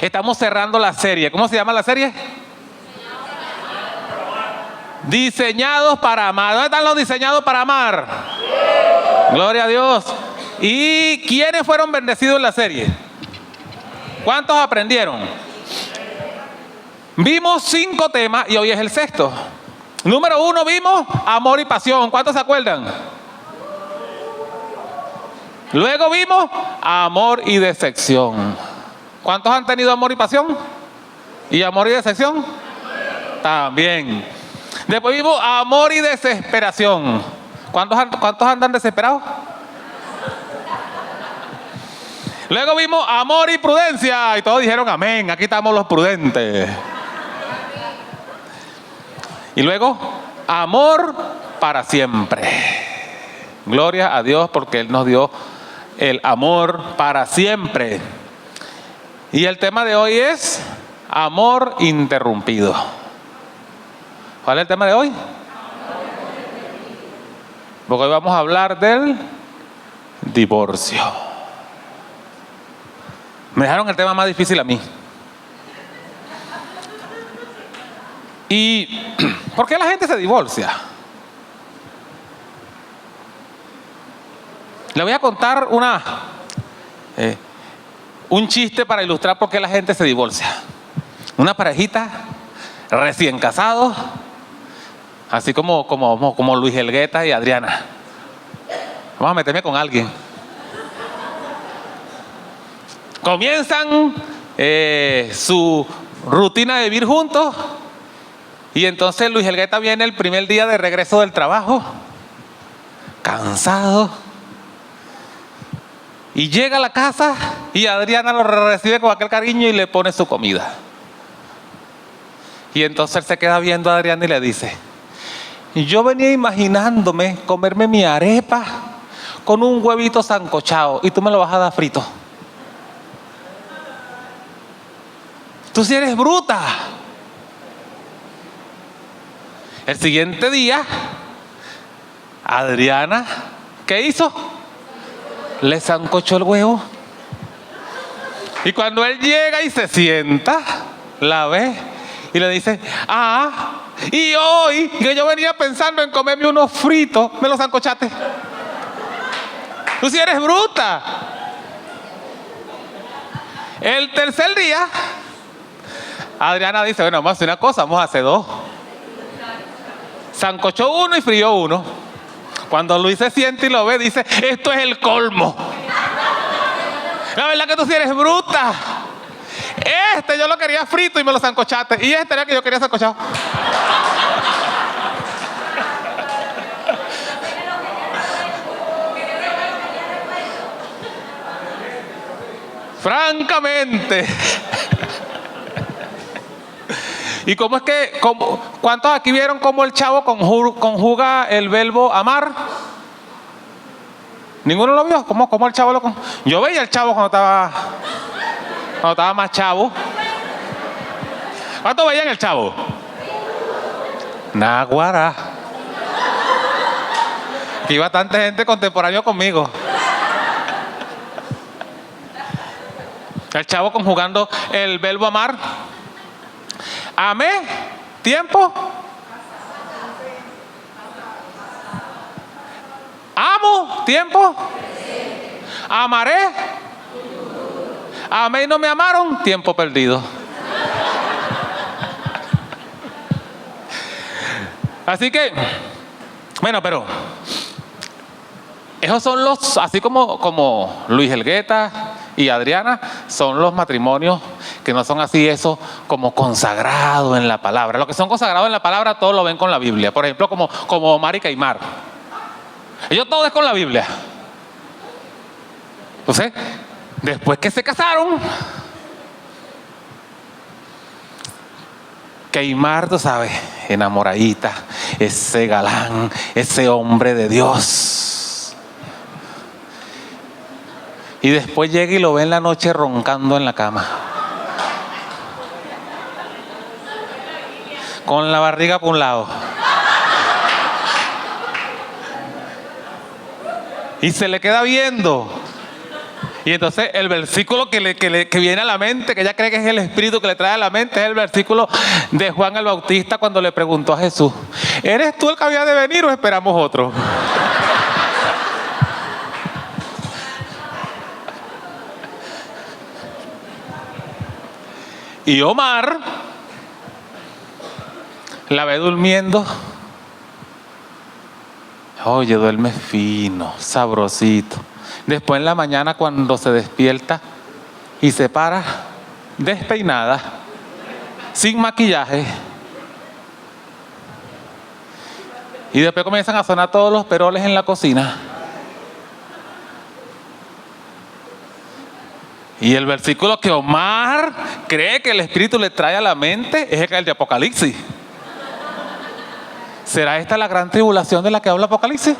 Estamos cerrando la serie. ¿Cómo se llama la serie? Diseñados para amar. ¿Dónde están los diseñados para amar? Gloria a Dios. ¿Y quiénes fueron bendecidos en la serie? ¿Cuántos aprendieron? Vimos 5 temas y hoy es el 6º. Número 1 vimos amor y pasión. ¿Cuántos se acuerdan? Luego vimos amor y decepción. ¿Cuántos han tenido amor y pasión? ¿Y amor y decepción? También. Después vimos amor y desesperación. ¿Cuántos andan desesperados? Luego vimos amor y prudencia. Y todos dijeron amén. Aquí estamos los prudentes. Y luego amor para siempre. Gloria a Dios porque Él nos dio el amor para siempre. Y el tema de hoy es amor interrumpido. ¿Cuál es el tema de hoy? Porque hoy vamos a hablar del divorcio. Me dejaron el tema más difícil a mí. ¿Y por qué la gente se divorcia? Le voy a contar un chiste para ilustrar por qué la gente se divorcia. Una parejita recién casados, así como Luis Elgueta y Adriana. Vamos a meterme con alguien. Comienzan su rutina de vivir juntos. Y entonces Luis Elgueta viene el primer día de regreso del trabajo, cansado, y llega a la casa y Adriana lo recibe con aquel cariño y le pone su comida. Y entonces él se queda viendo a Adriana y le dice: yo venía imaginándome comerme mi arepa con un huevito sancochado y tú me lo vas a dar frito. Tú sí eres bruta. El siguiente día, Adriana, ¿qué hizo? Le sancochó el huevo. Y cuando él llega y se sienta, la ve y le dice: y hoy que yo venía pensando en comerme unos fritos, me los sancochaste. Tú sí eres bruta. El tercer día, Adriana dice: bueno, vamos a hacer una cosa, vamos a hacer 2. Sancochó uno y frió uno. Cuando Luis se siente y lo ve, dice: esto es el colmo. La verdad que tú sí eres bruta. Yo lo quería frito y me lo sancochaste. Y era que yo quería sancochado. Francamente. ¿Y cómo es que, cuántos aquí vieron cómo el Chavo conjuga el verbo amar? ¿Ninguno lo vio? ¿Cómo el Chavo lo conjuga? Yo veía el Chavo cuando estaba más chavo. ¿Cuántos veían el Chavo? Naguará. Aquí bastante gente contemporánea conmigo. El Chavo conjugando el verbo amar. Amé, tiempo. Amo, tiempo. Amaré. Amé y no me amaron, tiempo perdido. Así que, bueno, pero esos son así como Luis Elgueta y Adriana, son los matrimonios que no son así, eso como consagrados en la palabra. Los que son consagrados en la palabra, todos lo ven con la Biblia. Por ejemplo, como Omar y Caimar. Ellos todos es con la Biblia. Entonces, después que se casaron, Caimar, tú sabes, enamoradita, ese galán, ese hombre de Dios. Y después llega y lo ve en la noche roncando en la cama, con la barriga por un lado. Y se le queda viendo. Y entonces el versículo que viene a la mente, que ella cree que es el Espíritu que le trae a la mente, es el versículo de Juan el Bautista cuando le preguntó a Jesús: ¿eres tú el que había de venir o esperamos otro? Y Omar la ve durmiendo. Oye, duerme fino, sabrosito. Después en la mañana cuando se despierta y se para despeinada, sin maquillaje. Y después comienzan a sonar todos los peroles en la cocina. Y el versículo que Omar cree que el Espíritu le trae a la mente es el de Apocalipsis. ¿Será esta la gran tribulación de la que habla Apocalipsis?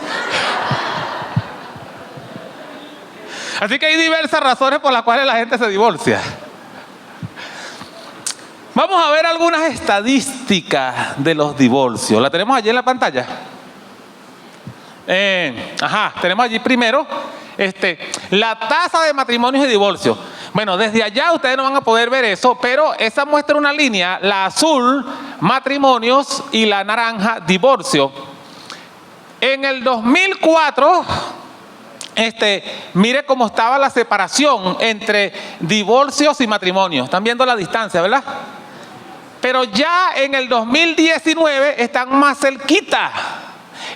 Así que hay diversas razones por las cuales la gente se divorcia. Vamos a ver algunas estadísticas de los divorcios. ¿La tenemos allí en la pantalla? Tenemos allí primero la tasa de matrimonios y divorcios. Bueno, desde allá ustedes no van a poder ver eso, pero esa muestra una línea, la azul, matrimonios, y la naranja, divorcio. En el 2004, mire cómo estaba la separación entre divorcios y matrimonios. Están viendo la distancia, ¿verdad? Pero ya en el 2019 están más cerquita.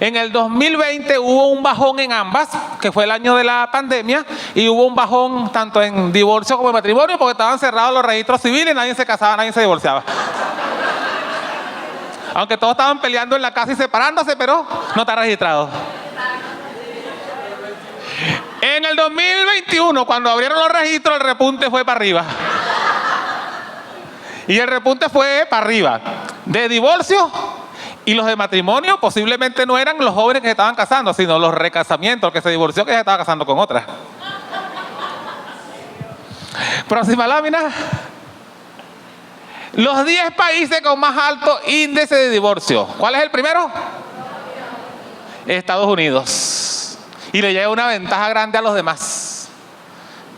En el 2020 hubo un bajón en ambas, que fue el año de la pandemia, y hubo un bajón tanto en divorcio como en matrimonio, porque estaban cerrados los registros civiles, nadie se casaba, nadie se divorciaba. Aunque todos estaban peleando en la casa y separándose, pero no está registrado. En el 2021, cuando abrieron los registros, el repunte fue para arriba. Y el repunte fue para arriba. De divorcio y los de matrimonio posiblemente no eran los jóvenes que se estaban casando, sino los recasamientos, el que se divorció que se estaba casando con otra. Próxima lámina. Los 10 países con más alto índice de divorcio. ¿Cuál es el primero? Estados Unidos. Y le llega una ventaja grande a los demás.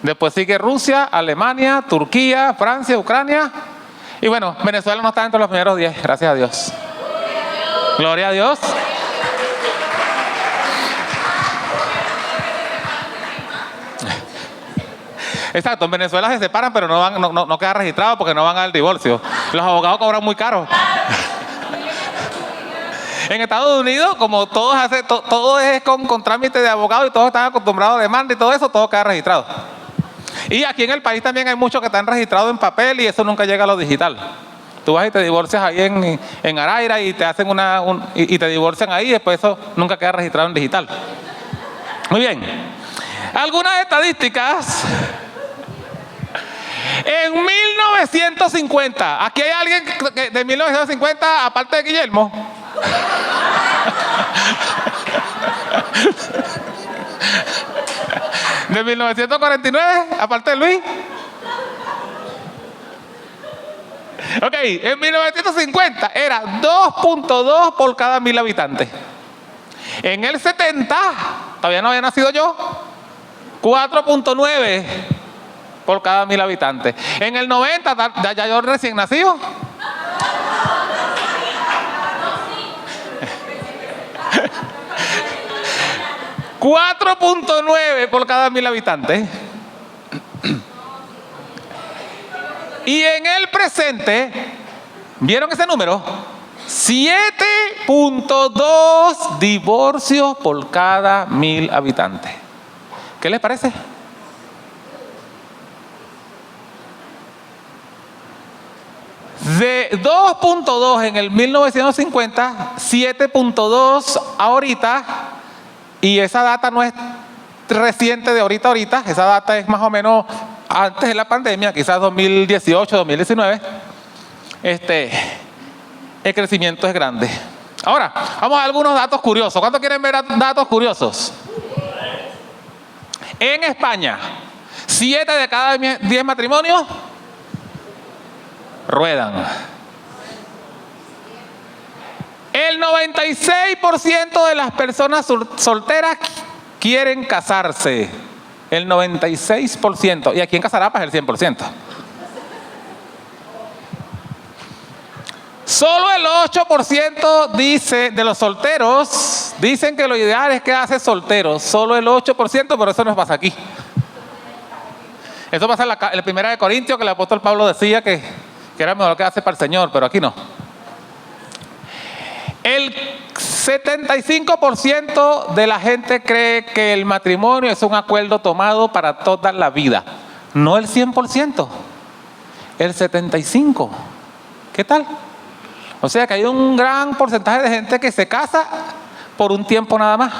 Después sigue Rusia, Alemania, Turquía, Francia, Ucrania. Y bueno, Venezuela no está dentro de los primeros 10, gracias a Dios. Gloria a Dios. Exacto, en Venezuela se separan, pero no queda registrado porque no van al divorcio. Los abogados cobran muy caro. En Estados Unidos, como todo es con trámite de abogado y todos están acostumbrados a demanda y todo eso, todo queda registrado. Y aquí en el país también hay muchos que están registrados en papel y eso nunca llega a lo digital. Tú vas y te divorcias ahí en Araira y te hacen y te divorcian ahí y después eso nunca queda registrado en digital. Muy bien. Algunas estadísticas. En 1950, ¿aquí hay alguien de 1950 aparte de Guillermo? ¿De 1949 aparte de Luis? Ok, en 1950 era 2.2 por cada 1000 habitantes. En el 70, todavía no había nacido yo, 4.9 por cada 1000 habitantes. En el 90, ya yo recién nacido. $4.9 por cada 1000 habitantes. Y en el presente, ¿vieron ese número? 7.2 divorcios por cada 1000 habitantes. ¿Qué les parece? De 2.2 en el 1950, 7.2 ahorita, y esa data no es reciente de ahorita, esa data es más o menos antes de la pandemia, quizás 2018, 2019, el crecimiento es grande. Ahora, vamos a algunos datos curiosos. ¿Cuántos quieren ver datos curiosos? En España, 7 de cada 10 matrimonios ruedan. El 96% de las personas solteras quieren casarse el 96%. Y aquí en Casarapa es el 100%. Solo el 8% dice, de los solteros, dicen que lo ideal es quedarse solteros. Solo el 8%, pero eso no pasa aquí. Eso pasa en la 1 Corintios, que el apóstol Pablo decía que era mejor quedarse para el Señor, pero aquí no. El 75% de la gente cree que el matrimonio es un acuerdo tomado para toda la vida. No el 100%, el 75%. ¿Qué tal? O sea que hay un gran porcentaje de gente que se casa por un tiempo nada más.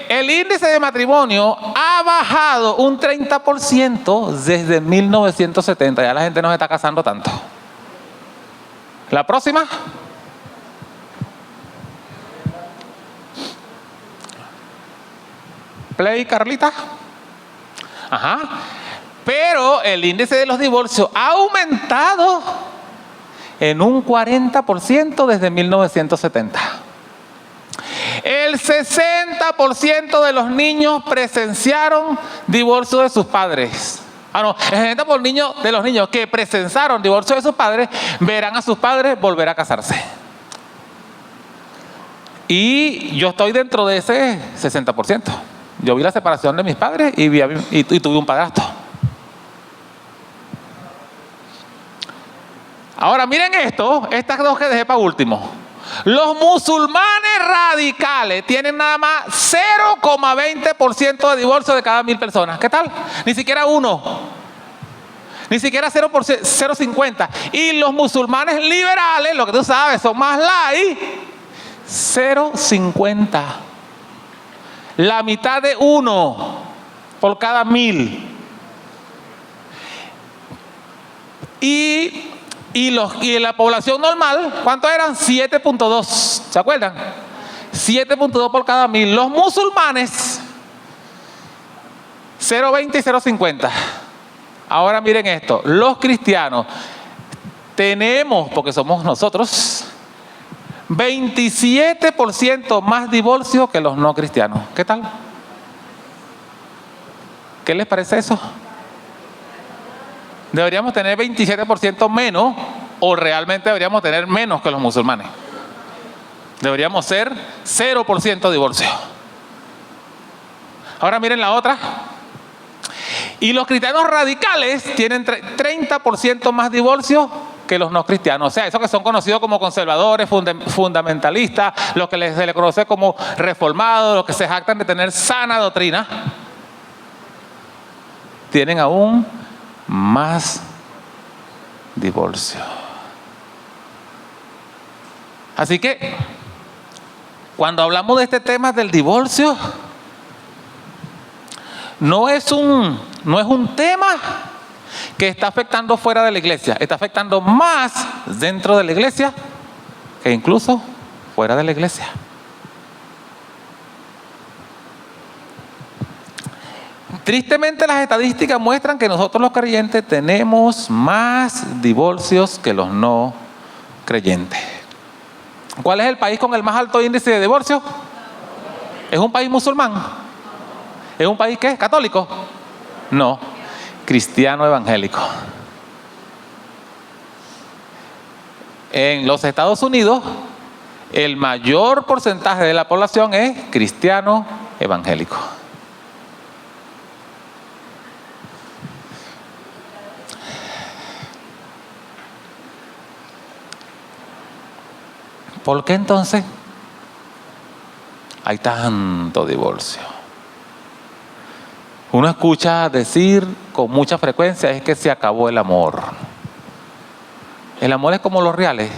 El índice de matrimonio ha bajado un 30% desde 1970. Ya la gente no se está casando tanto. La próxima. Play, Carlita. Ajá. Pero el índice de los divorcios ha aumentado en un 40% desde 1970. El 60% de los niños presenciaron divorcio de sus padres. El 60% de los niños que presenciaron divorcio de sus padres verán a sus padres volver a casarse. Y yo estoy dentro de ese 60%. Yo vi la separación de mis padres y tuve un padrastro. Ahora miren estas dos que dejé para último. Los musulmanes radicales tienen nada más 0,20% de divorcio de cada 1.000 personas. ¿Qué tal? Ni siquiera uno. Ni siquiera 0,50. Y los musulmanes liberales, lo que tú sabes, son más light, 0,50. La mitad de uno por cada 1.000. Y la población normal, ¿cuánto eran? 7.2. ¿Se acuerdan? 7.2 por cada 1.000. Los musulmanes, 0.20 y 0.50. Ahora miren esto. Los cristianos tenemos, porque somos nosotros, 27% más divorcios que los no cristianos. ¿Qué tal? ¿Qué les parece eso? Deberíamos tener 27% menos, o realmente deberíamos tener menos que los musulmanes. Deberíamos ser 0% divorcio. Ahora miren la otra. Y los cristianos radicales tienen 30% más divorcios que los no cristianos. O sea, esos que son conocidos como conservadores, fundamentalistas, los que se les conoce como reformados, los que se jactan de tener sana doctrina, tienen aún más divorcio. Así que cuando hablamos de este tema del divorcio, no es un tema que está afectando fuera de la iglesia, está afectando más dentro de la iglesia que incluso fuera de la iglesia. Tristemente las estadísticas muestran que nosotros los creyentes tenemos más divorcios que los no creyentes. ¿Cuál es el país con el más alto índice de divorcio? ¿Es un país musulmán? ¿Es un país qué? ¿Católico? No, cristiano evangélico. En los Estados Unidos, el mayor porcentaje de la población es cristiano evangélico. ¿Por qué entonces hay tanto divorcio? Uno escucha decir con mucha frecuencia es que se acabó el amor. El amor es como los reales.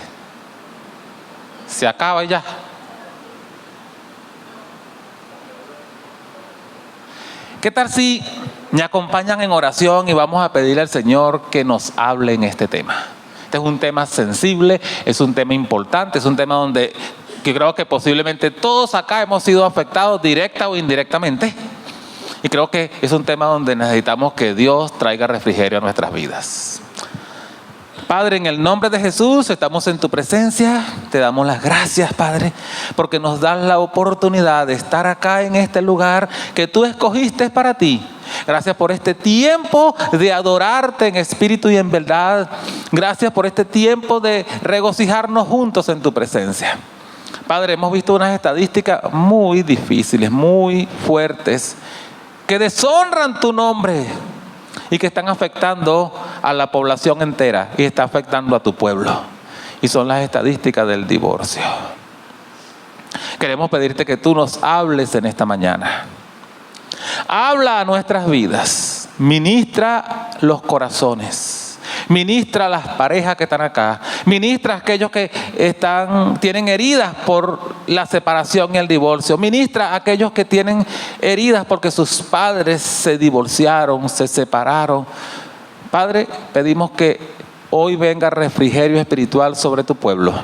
Se acaba y ya. ¿Qué tal si me acompañan en oración y vamos a pedirle al Señor que nos hable en este tema? Este es un tema sensible, es un tema importante, es un tema donde que creo que posiblemente todos acá hemos sido afectados directa o indirectamente. Y creo que es un tema donde necesitamos que Dios traiga refrigerio a nuestras vidas. Padre, en el nombre de Jesús, estamos en tu presencia. Te damos las gracias, Padre, porque nos das la oportunidad de estar acá en este lugar que tú escogiste para ti. Gracias por este tiempo de adorarte en espíritu y en verdad. Gracias por este tiempo de regocijarnos juntos en tu presencia. Padre, hemos visto unas estadísticas muy difíciles, muy fuertes, que deshonran tu nombre y que están afectando a la población entera y está afectando a tu pueblo. Y son las estadísticas del divorcio. Queremos pedirte que tú nos hables en esta mañana. Habla a nuestras vidas, ministra los corazones. Ministra a las parejas que están acá. Ministra a aquellos que tienen heridas por la separación y el divorcio. Ministra a aquellos que tienen heridas porque sus padres se divorciaron, se separaron. Padre, pedimos que hoy venga refrigerio espiritual sobre tu pueblo.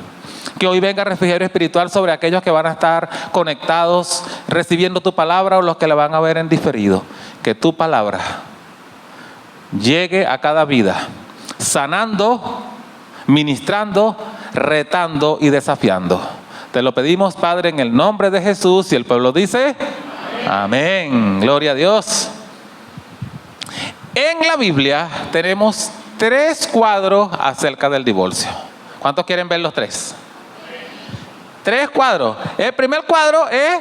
Que hoy venga refrigerio espiritual sobre aquellos que van a estar conectados, recibiendo tu palabra, o los que la van a ver en diferido. Que tu palabra llegue a cada vida, sanando, ministrando, retando y desafiando. Te lo pedimos, Padre, en el nombre de Jesús. Y el pueblo dice: amén. Gloria a Dios. En la Biblia tenemos 3 cuadros acerca del divorcio. ¿Cuántos quieren ver los 3? 3 cuadros. El primer cuadro es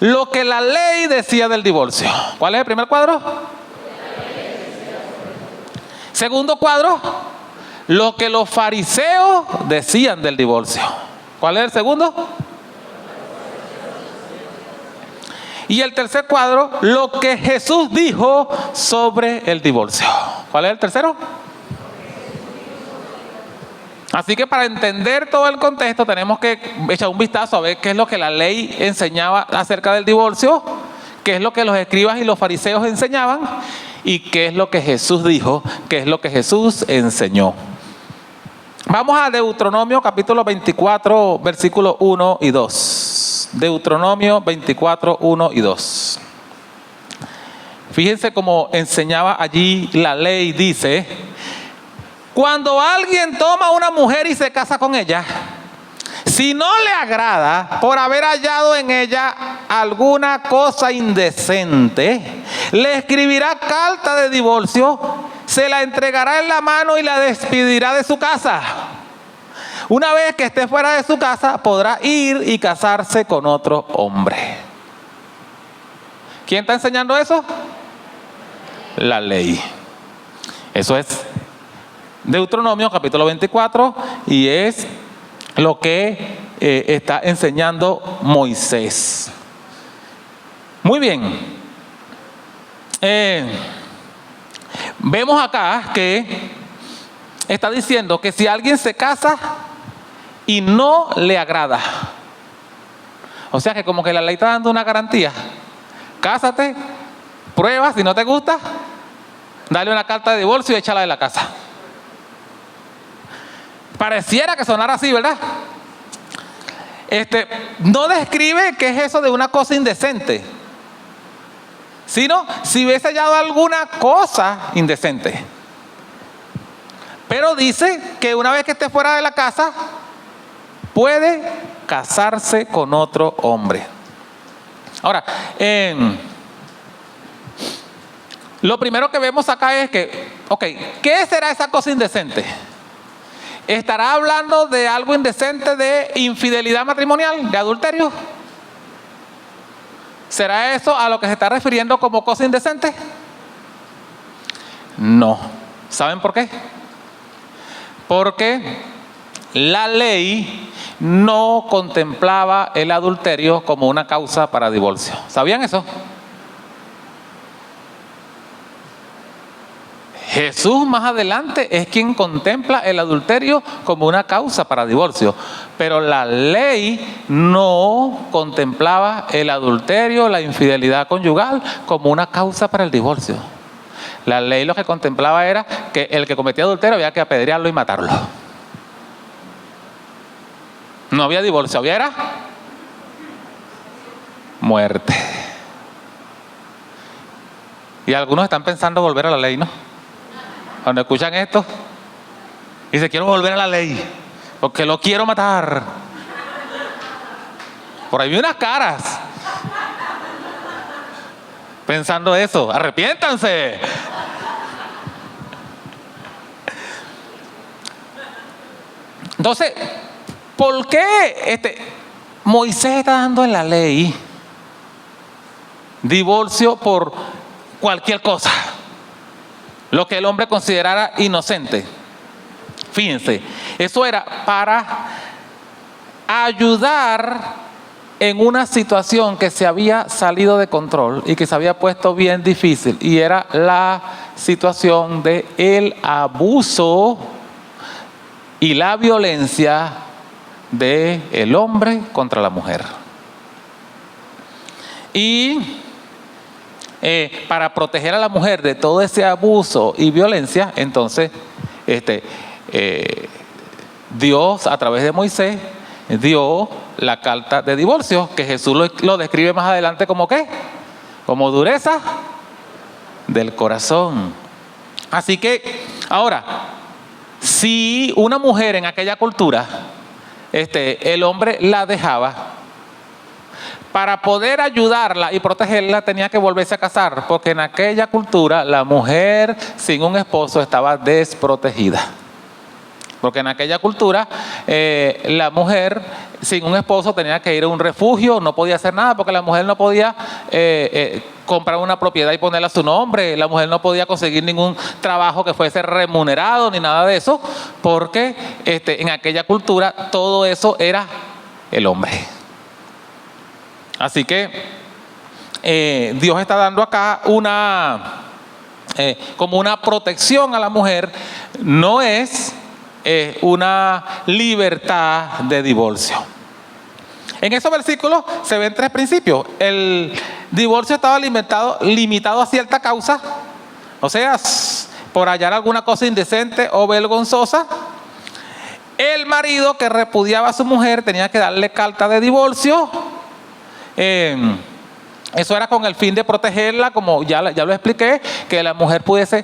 lo que la ley decía del divorcio. ¿Cuál es el primer cuadro? Segundo cuadro, lo que los fariseos decían del divorcio. ¿Cuál es el segundo? Y el tercer cuadro, lo que Jesús dijo sobre el divorcio. ¿Cuál es el tercero? Así que para entender todo el contexto tenemos que echar un vistazo a ver qué es lo que la ley enseñaba acerca del divorcio, qué es lo que los escribas y los fariseos enseñaban y qué es lo que Jesús dijo, qué es lo que Jesús enseñó. Vamos a Deuteronomio capítulo 24, versículos 1 y 2. Deuteronomio 24, 1 y 2. Fíjense cómo enseñaba allí la ley. Dice: cuando alguien toma una mujer y se casa con ella, si no le agrada por haber hallado en ella alguna cosa indecente, le escribirá carta de divorcio, se la entregará en la mano y la despedirá de su casa. Una vez que esté fuera de su casa, podrá ir y casarse con otro hombre. ¿Quién está enseñando eso? La ley. Eso es Deuteronomio capítulo 24 y es lo que está enseñando Moisés. Muy bien. Vemos acá que está diciendo que si alguien se casa y no le agrada, o sea que como que la ley está dando una garantía: cásate, prueba, si no te gusta, dale una carta de divorcio y échala de la casa. Pareciera que sonara así, ¿verdad? No describe qué es eso de una cosa indecente, sino si hubiese hallado alguna cosa indecente. Pero dice que una vez que esté fuera de la casa, puede casarse con otro hombre. Ahora, lo primero que vemos acá es que, ¿qué será esa cosa indecente? ¿Estará hablando de algo indecente, de infidelidad matrimonial, de adulterio? ¿Será eso a lo que se está refiriendo como cosa indecente? No. ¿Saben por qué? Porque la ley no contemplaba el adulterio como una causa para divorcio. ¿Sabían eso? Jesús más adelante es quien contempla el adulterio como una causa para divorcio, pero la ley no contemplaba el adulterio, la infidelidad conyugal como una causa para el divorcio. La ley lo que contemplaba era que el que cometía adulterio había que apedrearlo y matarlo. No había divorcio, había muerte. Y algunos están pensando volver a la ley, ¿no? Cuando escuchan esto, Y dice, quiero volver a la ley, porque lo quiero matar. Por ahí vi unas caras pensando eso. Arrepiéntanse. Entonces, ¿por qué Moisés está dando en la ley divorcio por cualquier cosa? Lo que el hombre considerara inocente. Fíjense, eso era para ayudar en una situación que se había salido de control y que se había puesto bien difícil, y era la situación de el abuso y la violencia del hombre contra la mujer. Y para proteger a la mujer de todo ese abuso y violencia, entonces Dios a través de Moisés dio la carta de divorcio, que Jesús lo describe más adelante como ¿qué? Como dureza del corazón. Así que ahora, si una mujer en aquella cultura, el hombre la dejaba, para poder ayudarla y protegerla tenía que volverse a casar, porque en aquella cultura la mujer sin un esposo estaba desprotegida. Porque en aquella cultura la mujer sin un esposo tenía que ir a un refugio, no podía hacer nada, porque la mujer no podía comprar una propiedad y ponerla a su nombre. La mujer no podía conseguir ningún trabajo que fuese remunerado ni nada de eso, porque en aquella cultura todo eso era el hombre. Así que Dios está dando acá como una protección a la mujer. No es una libertad de divorcio. En esos versículos se ven tres principios. El divorcio estaba limitado a cierta causa, o sea, por hallar alguna cosa indecente o vergonzosa. El marido que repudiaba a su mujer tenía que darle carta de divorcio. Eso era con el fin de protegerla, como ya lo expliqué, que la mujer pudiese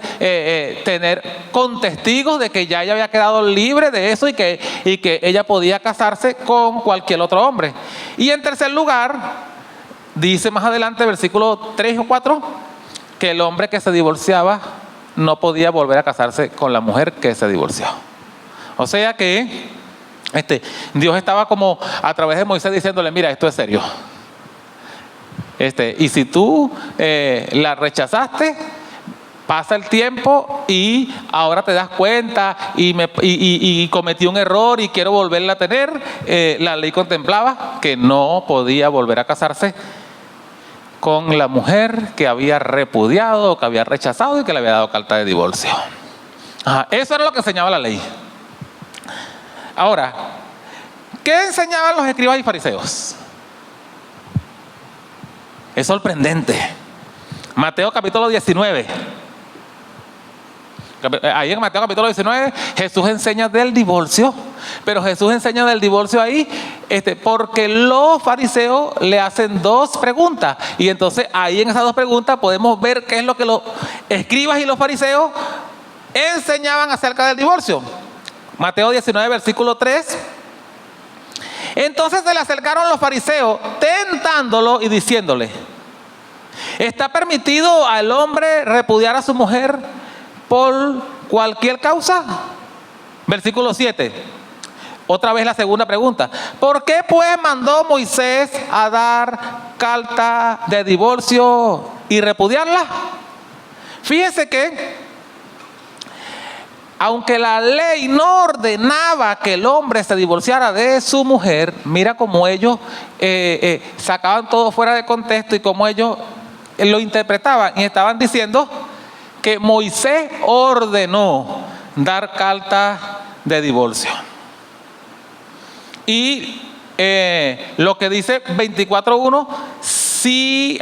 tener con testigos de que ya ella había quedado libre de eso y que ella podía casarse con cualquier otro hombre. Y en tercer lugar, dice más adelante, versículo 3 o 4, que el hombre que se divorciaba no podía volver a casarse con la mujer que se divorció. O sea que Dios estaba como a través de Moisés diciéndole, mira, esto es serio. Y si tú la rechazaste, pasa el tiempo y ahora te das cuenta y cometí un error y quiero volverla a tener. La ley contemplaba que no podía volver a casarse con la mujer que había repudiado, que había rechazado y que le había dado carta de divorcio. Eso era lo que enseñaba la ley. Ahora, ¿qué enseñaban los escribas y fariseos? Es sorprendente. Mateo capítulo 19. Ahí en Mateo capítulo 19 Jesús enseña del divorcio. Pero Jesús enseña del divorcio ahí porque los fariseos le hacen dos preguntas. Y entonces ahí en esas dos preguntas podemos ver qué es lo que los escribas y los fariseos enseñaban acerca del divorcio. Mateo 19 versículo 3. Entonces se le acercaron los fariseos tentándolo y diciéndole, ¿está permitido al hombre repudiar a su mujer por cualquier causa? Versículo 7. Otra vez la segunda pregunta. ¿Por qué pues mandó Moisés a dar carta de divorcio y repudiarla? Fíjense que aunque la ley no ordenaba que el hombre se divorciara de su mujer, mira cómo ellos sacaban todo fuera de contexto y cómo ellos lo interpretaban y estaban diciendo que Moisés ordenó dar carta de divorcio. Y lo que dice 24:1, si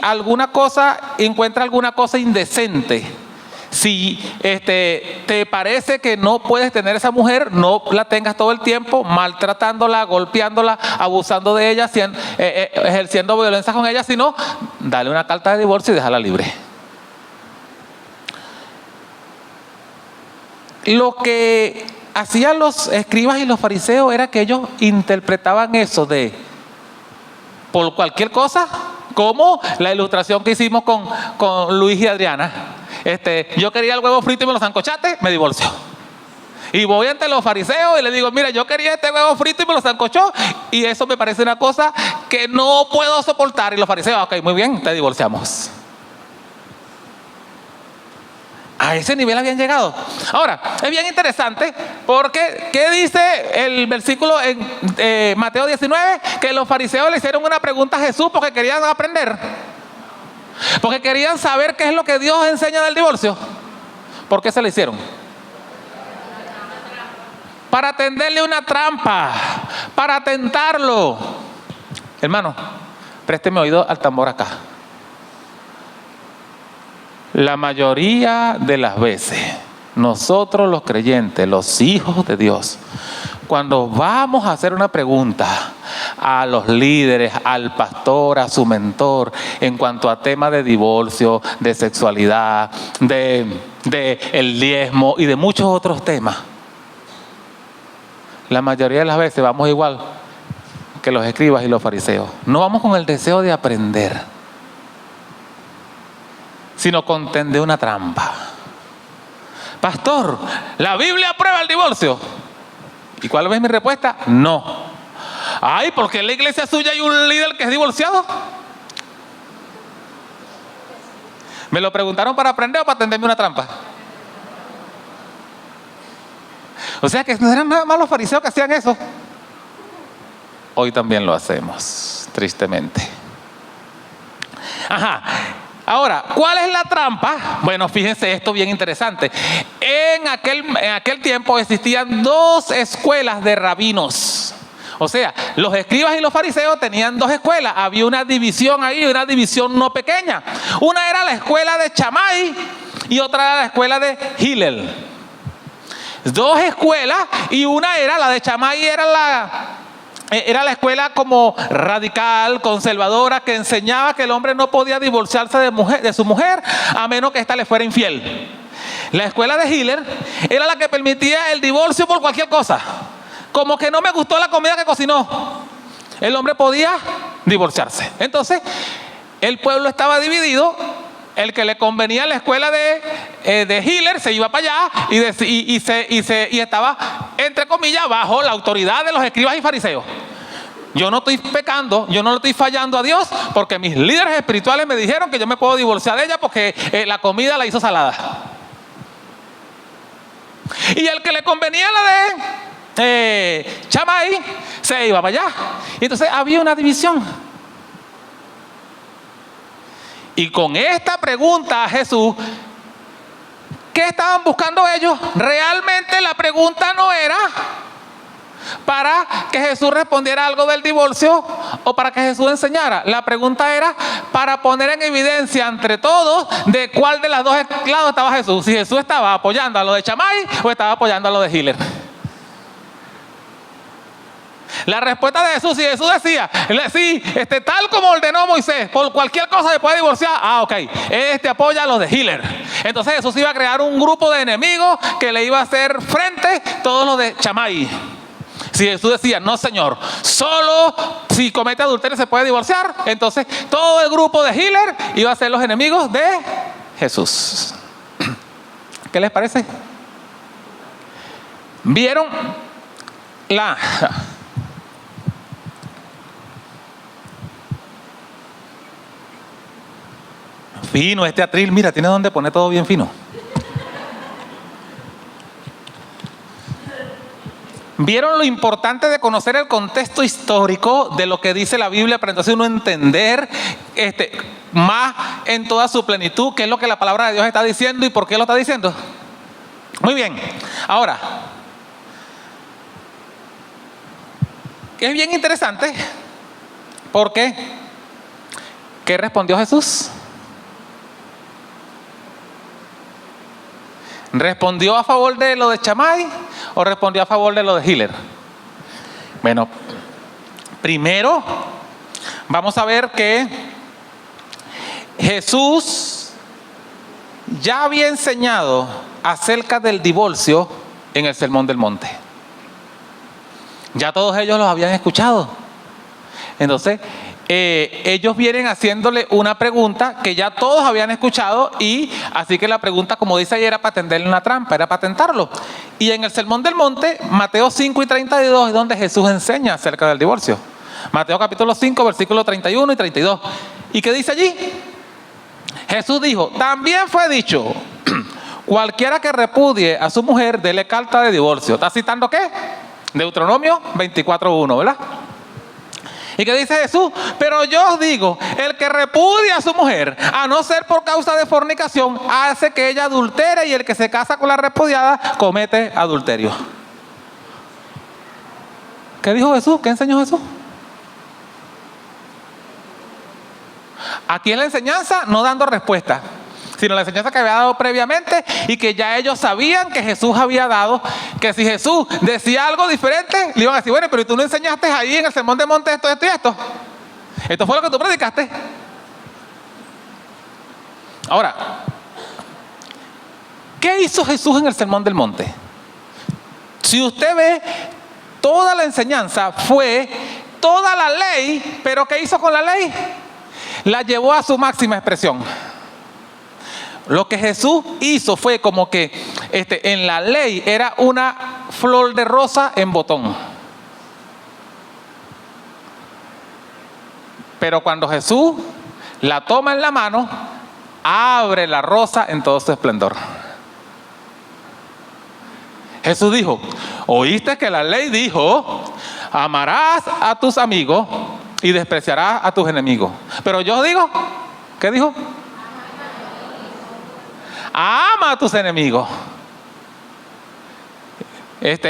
encuentra alguna cosa indecente, si te parece que no puedes tener esa mujer, no la tengas todo el tiempo maltratándola, golpeándola, abusando de ella, ejerciendo violencia con ella, sino dale una carta de divorcio y déjala libre. lo que hacían los escribas y los fariseos era que ellos interpretaban eso de por cualquier cosa, como la ilustración que hicimos con Luis y Adriana. Yo quería el huevo frito y me lo sancochaste, me divorcio. Y voy ante los fariseos y les digo, mira, yo quería este huevo frito y me lo sancochó, y eso me parece una cosa que no puedo soportar. Y los fariseos, ok, muy bien, te divorciamos. A ese nivel habían llegado. Ahora, es bien interesante porque, ¿qué dice el versículo en Mateo 19? Que los fariseos le hicieron una pregunta a Jesús porque querían aprender. Porque querían saber qué es lo que Dios enseña del divorcio. ¿Por qué se le hicieron? Para tenderle una trampa, para tentarlo. Hermano, présteme oído al tambor acá. La mayoría de las veces, nosotros los creyentes, los hijos de Dios, cuando vamos a hacer una pregunta a los líderes, al pastor, a su mentor, en cuanto a temas de divorcio, de sexualidad, de el diezmo y de muchos otros temas, la mayoría de las veces vamos igual que los escribas y los fariseos. No vamos con el deseo de aprender, sino con tender una trampa. Pastor, ¿la Biblia aprueba el divorcio? ¿Y cuál es mi respuesta? No. Ay, porque en la iglesia suya hay un líder que es divorciado. ¿Me lo preguntaron para aprender o para tenderme una trampa? O sea que no eran nada más los fariseos que hacían eso. Hoy también lo hacemos, tristemente. Ajá. Ahora, ¿cuál es la trampa? Bueno, fíjense esto bien interesante. En aquel tiempo existían dos escuelas de rabinos. O sea, los escribas y los fariseos tenían dos escuelas. Había una división ahí, una división no pequeña. Una era la escuela de Chamay y otra era la escuela de Hillel. Dos escuelas, y una era la de Chamay, era la escuela como radical, conservadora, que enseñaba que el hombre no podía divorciarse de su mujer a menos que ésta le fuera infiel. La escuela de Hillel era la que permitía el divorcio por cualquier cosa. Como que no me gustó la comida que cocinó, el hombre podía divorciarse. Entonces, el pueblo estaba dividido. El que le convenía a la escuela de Hillel se iba para allá y estaba, entre comillas, bajo la autoridad de los escribas y fariseos. Yo no estoy pecando, yo no le estoy fallando a Dios, porque mis líderes espirituales me dijeron que yo me puedo divorciar de ella porque la comida la hizo salada. Y el que le convenía la de Chamay se iba para allá. Y entonces había una división. Y con esta pregunta a Jesús, ¿qué estaban buscando ellos? Realmente la pregunta no era para que Jesús respondiera algo del divorcio o para que Jesús enseñara. La pregunta era para poner en evidencia entre todos de cuál de los dos lados estaba Jesús. Si Jesús estaba apoyando a lo de Chamay o estaba apoyando a lo de Hillel. La respuesta de Jesús, si Jesús decía, sí, tal como ordenó Moisés, por cualquier cosa se puede divorciar, ok, apoya a los de Hillel. Entonces Jesús iba a crear un grupo de enemigos que le iba a hacer frente todos los de Chamay. Si Jesús decía, no señor, solo si comete adulterio se puede divorciar, entonces todo el grupo de Hillel iba a ser los enemigos de Jesús. ¿Qué les parece? ¿Vieron la... Fino este atril, mira, tiene donde poner todo bien fino. ¿Vieron lo importante de conocer el contexto histórico de lo que dice la Biblia para entonces uno entender más en toda su plenitud qué es lo que la palabra de Dios está diciendo y por qué lo está diciendo? Muy bien. Ahora, es bien interesante porque ¿qué respondió Jesús? ¿Respondió a favor de lo de Chamay o respondió a favor de lo de Hillel? Bueno, primero vamos a ver que Jesús ya había enseñado acerca del divorcio en el Sermón del Monte. Ya todos ellos los habían escuchado. Entonces, ellos vienen haciéndole una pregunta que ya todos habían escuchado, y así que la pregunta, como dice ahí, era para tenderle una trampa, era para tentarlo. Y en el Sermón del Monte, Mateo 5 y 32 es donde Jesús enseña acerca del divorcio. Mateo capítulo 5, versículos 31 y 32. ¿Y qué dice allí? Jesús dijo: también fue dicho, cualquiera que repudie a su mujer, dele carta de divorcio. ¿Está citando qué? Deuteronomio 24:1, ¿verdad? ¿Y qué dice Jesús? Pero yo os digo, el que repudia a su mujer, a no ser por causa de fornicación, hace que ella adultere, y el que se casa con la repudiada comete adulterio. ¿Qué dijo Jesús? ¿Qué enseñó Jesús? Aquí en la enseñanza, no dando respuesta, sino la enseñanza que había dado previamente, y que ya ellos sabían que Jesús había dado, que si Jesús decía algo diferente, le iban a decir: bueno, pero tú no enseñaste ahí en el Sermón del Monte esto, esto y esto. Esto fue lo que tú predicaste. Ahora, ¿qué hizo Jesús en el Sermón del Monte? Si usted ve, toda la enseñanza fue toda la ley, pero ¿qué hizo con la ley? La llevó a su máxima expresión. Lo que Jesús hizo fue como que en la ley era una flor de rosa en botón. Pero cuando Jesús la toma en la mano, abre la rosa en todo su esplendor. Jesús dijo: oíste que la ley dijo, amarás a tus amigos y despreciarás a tus enemigos. Pero yo digo, ¿qué dijo? Ama a tus enemigos.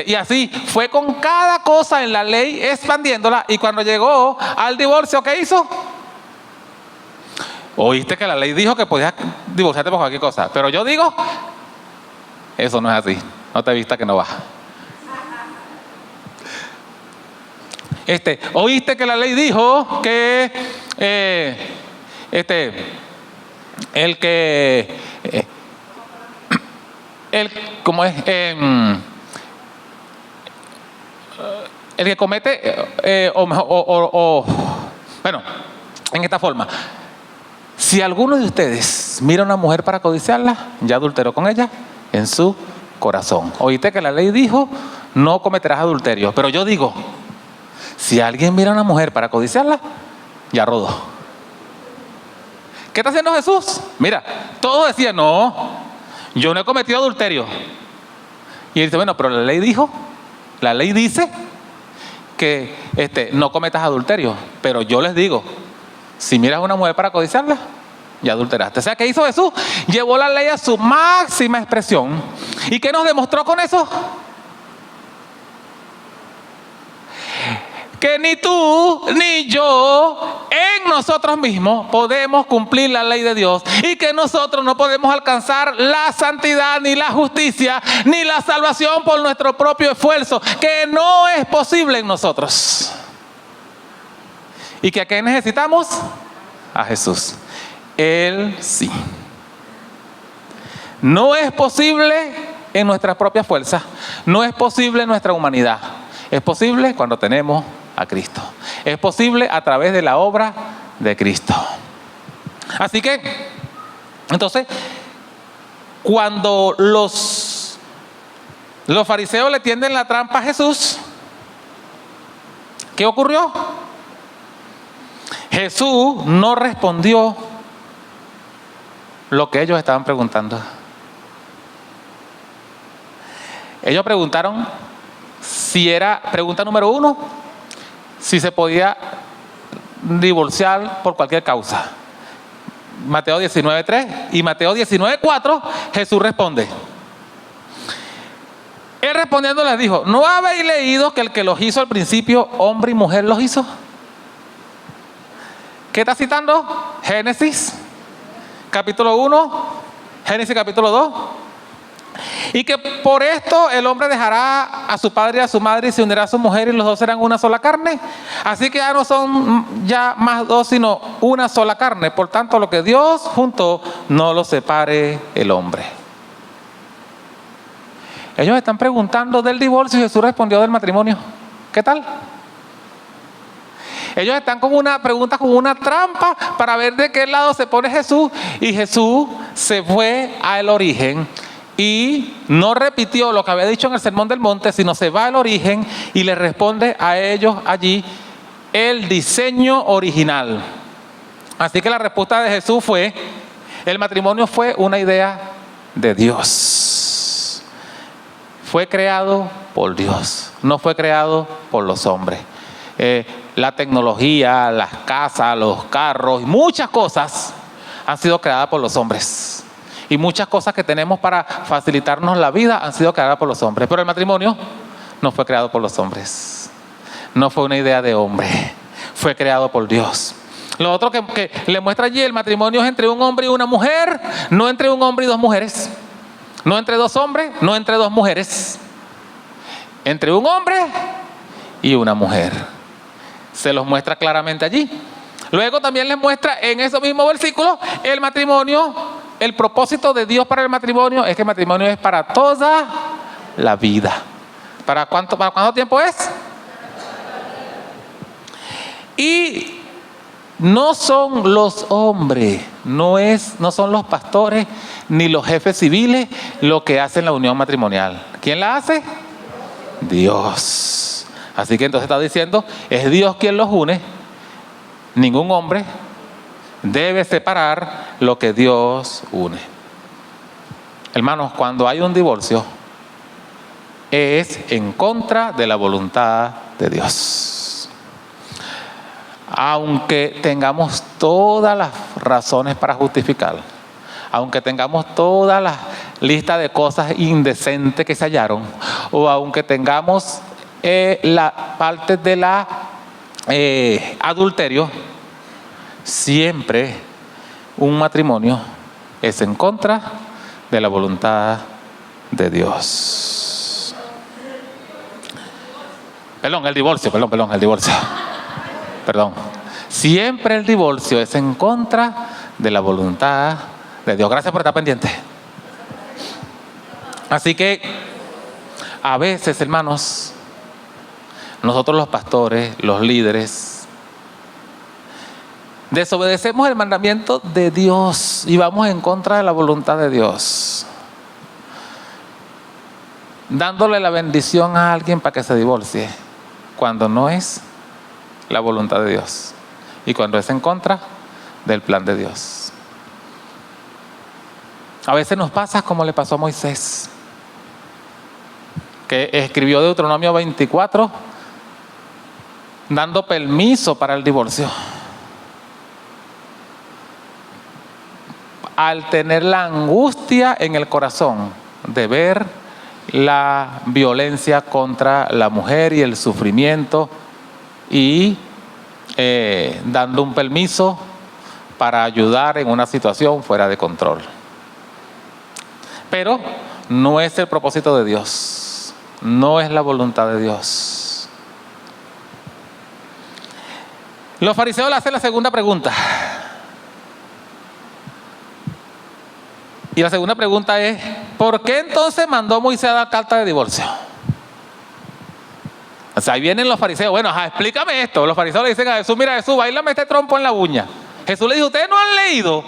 Y así fue con cada cosa en la ley, expandiéndola. Y cuando llegó al divorcio, ¿qué hizo? Oíste que la ley dijo que podías divorciarte por cualquier cosa, pero yo digo, eso no es así. No te vista que no vas. Oíste que la ley dijo que ¿cómo es? El que comete, bueno, en esta forma: si alguno de ustedes mira a una mujer para codiciarla, ya adulteró con ella en su corazón. Oíste que la ley dijo, no cometerás adulterio. Pero yo digo, si alguien mira a una mujer para codiciarla, ya rodó. ¿Qué está haciendo Jesús? Mira, todos decían: no, yo no he cometido adulterio. Y él dice: bueno, pero la ley dijo, la ley dice que no cometas adulterio. Pero yo les digo, si miras a una mujer para codiciarla, ya adulteraste. O sea, ¿qué hizo Jesús? Llevó la ley a su máxima expresión. ¿Y qué nos demostró con eso? Que ni tú ni yo en nosotros mismos podemos cumplir la ley de Dios, y que nosotros no podemos alcanzar la santidad, ni la justicia, ni la salvación por nuestro propio esfuerzo, que no es posible en nosotros. ¿Y que a qué necesitamos? A Jesús. Él sí. No es posible en nuestras propias fuerzas, no es posible en nuestra humanidad. Es posible cuando tenemos a Cristo. Es posible a través de la obra de Cristo. Así que, entonces, cuando los fariseos le tienden la trampa a Jesús, ¿qué ocurrió? Jesús no respondió lo que ellos estaban preguntando. Ellos preguntaron si era, pregunta número 1, si se podía divorciar por cualquier causa. Mateo 19:3 y Mateo 19:4, Jesús responde. Él respondiendo les dijo: ¿no habéis leído que el que los hizo al principio, hombre y mujer los hizo? ¿Qué está citando? Génesis capítulo 1, Génesis capítulo 2. Y que por esto el hombre dejará a su padre y a su madre y se unirá a su mujer, y los dos serán una sola carne. Así que ya no son ya más dos, sino una sola carne. Por tanto, lo que Dios juntó, no lo separe el hombre. Ellos están preguntando del divorcio y Jesús respondió del matrimonio. ¿Qué tal? Ellos están con una pregunta, con una trampa para ver de qué lado se pone Jesús. Y Jesús se fue al origen y no repitió lo que había dicho en el Sermón del Monte, sino se va al origen y le responde a ellos allí el diseño original. Así que la respuesta de Jesús fue: el matrimonio fue una idea de Dios. Fue creado por Dios, no fue creado por los hombres. La tecnología, las casas, los carros y muchas cosas han sido creadas por los hombres. Y muchas cosas que tenemos para facilitarnos la vida han sido creadas por los hombres. Pero el matrimonio no fue creado por los hombres. No fue una idea de hombre. Fue creado por Dios. Lo otro que le muestra allí, el matrimonio es entre un hombre y una mujer, no entre un hombre y dos mujeres. No entre dos hombres, no entre dos mujeres. Entre un hombre y una mujer. Se los muestra claramente allí. Luego también les muestra en ese mismo versículo el matrimonio. El propósito de Dios para el matrimonio es que el matrimonio es para toda la vida. ¿Para cuánto tiempo es? Y no son los hombres, no son los pastores ni los jefes civiles lo que hacen la unión matrimonial. ¿Quién la hace? Dios. Así que entonces está diciendo, es Dios quien los une. Ningún hombre debe separar lo que Dios une. Hermanos, cuando hay un divorcio, es en contra de la voluntad de Dios. Aunque tengamos todas las razones para justificarlo, aunque tengamos toda la lista de cosas indecentes que se hallaron, o aunque tengamos la parte de la adulterio, siempre un matrimonio es en contra de la voluntad de Dios. El divorcio. Siempre el divorcio es en contra de la voluntad de Dios. Gracias por estar pendiente. Así que a veces, hermanos, nosotros los pastores, los líderes, desobedecemos el mandamiento de Dios y vamos en contra de la voluntad de Dios, dándole la bendición a alguien para que se divorcie, cuando no es la voluntad de Dios y cuando es en contra del plan de Dios. A veces nos pasa como le pasó a Moisés, que escribió Deuteronomio 24 dando permiso para el divorcio. Al tener la angustia en el corazón de ver la violencia contra la mujer y el sufrimiento, y dando un permiso para ayudar en una situación fuera de control. Pero no es el propósito de Dios, no es la voluntad de Dios. Los fariseos le hacen la segunda pregunta. Y la segunda pregunta es: ¿por qué entonces mandó Moisés a dar carta de divorcio? O sea, ahí vienen los fariseos. Bueno, explícame esto. Los fariseos le dicen a Jesús: mira, Jesús, báilame este trompo en la uña. Jesús le dijo: ustedes no han leído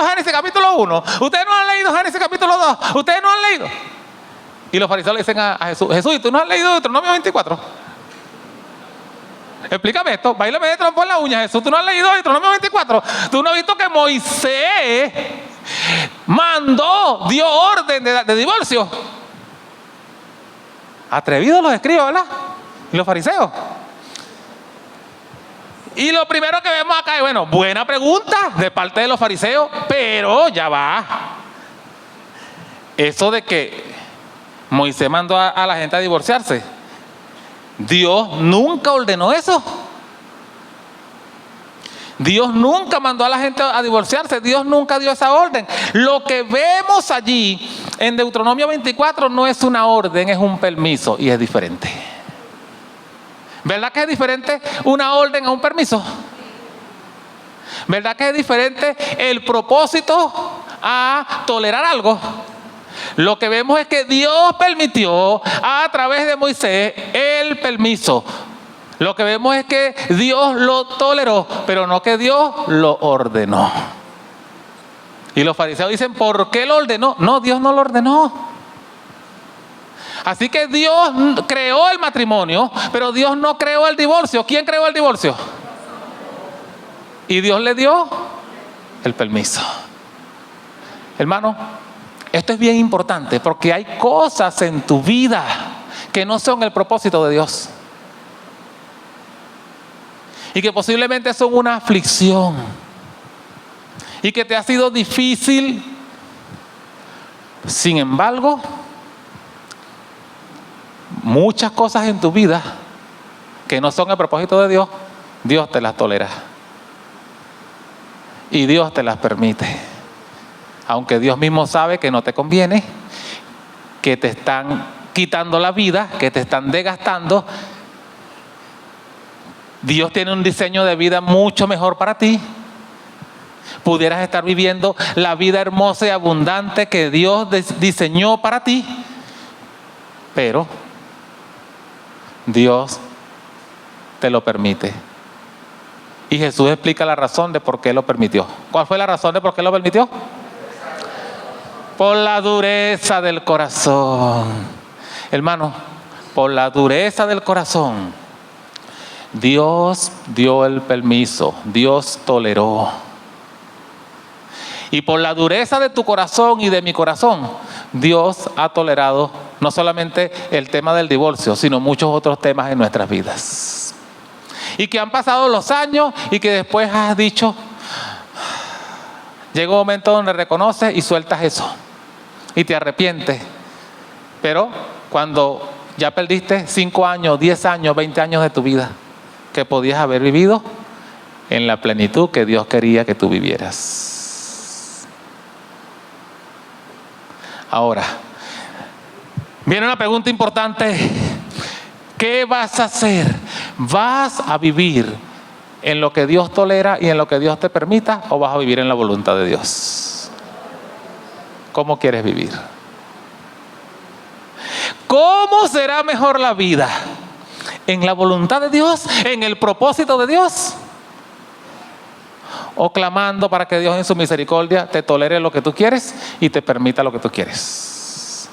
Génesis capítulo 1, ustedes no han leído Génesis capítulo 2, ustedes no han leído. Y los fariseos le dicen a Jesús: Jesús, ¿y tú no has leído Deuteronomio 24? Explícame esto, báilame este trompo en la uña. Jesús, ¿tú no has leído Deuteronomio 24? ¿Tú no has visto que Moisés dio orden de divorcio? Atrevidos los escribas, ¿verdad? Y los fariseos. Y lo primero que vemos acá es, bueno, buena pregunta de parte de los fariseos, pero ya va. Eso de que Moisés mandó a la gente a divorciarse, Dios nunca ordenó eso. Dios nunca mandó a la gente a divorciarse. Dios nunca dio esa orden. Lo que vemos allí en Deuteronomio 24 no es una orden, es un permiso, y es diferente. ¿Verdad que es diferente una orden a un permiso? ¿Verdad que es diferente el propósito a tolerar algo? Lo que vemos es que Dios permitió a través de Moisés el permiso. Lo que vemos es que Dios lo toleró, pero no que Dios lo ordenó. Y los fariseos dicen, ¿por qué lo ordenó? No, Dios no lo ordenó. Así que Dios creó el matrimonio, pero Dios no creó el divorcio. ¿Quién creó el divorcio? Y Dios le dio el permiso. Hermano, esto es bien importante porque hay cosas en tu vida que no son el propósito de Dios. Y que posiblemente son una aflicción. Y que te ha sido difícil. Sin embargo, muchas cosas en tu vida que no son el propósito de Dios, Dios te las tolera. Y Dios te las permite. Aunque Dios mismo sabe que no te conviene, que te están quitando la vida, que te están desgastando. Dios tiene un diseño de vida mucho mejor para ti. Pudieras estar viviendo la vida hermosa y abundante que Dios diseñó para ti. Pero Dios te lo permite. Y Jesús explica la razón de por qué lo permitió. ¿Cuál fue la razón de por qué lo permitió? Por la dureza del corazón. Hermano, por la dureza del corazón, Dios dio el permiso, Dios toleró. Y por la dureza de tu corazón y de mi corazón, Dios ha tolerado no solamente el tema del divorcio, sino muchos otros temas en nuestras vidas. Y que han pasado los años y que después has dicho, llega un momento donde reconoces y sueltas eso. Y te arrepientes. Pero cuando ya perdiste 5 años, 10 años, 20 años de tu vida, que podías haber vivido en la plenitud que Dios quería que tú vivieras. Ahora, viene una pregunta importante. ¿Qué vas a hacer? ¿Vas a vivir en lo que Dios tolera y en lo que Dios te permita, o vas a vivir en la voluntad de Dios? ¿Cómo quieres vivir? ¿Cómo será mejor la vida? ¿En la voluntad de Dios? ¿En el propósito de Dios? ¿O clamando para que Dios en su misericordia te tolere lo que tú quieres y te permita lo que tú quieres?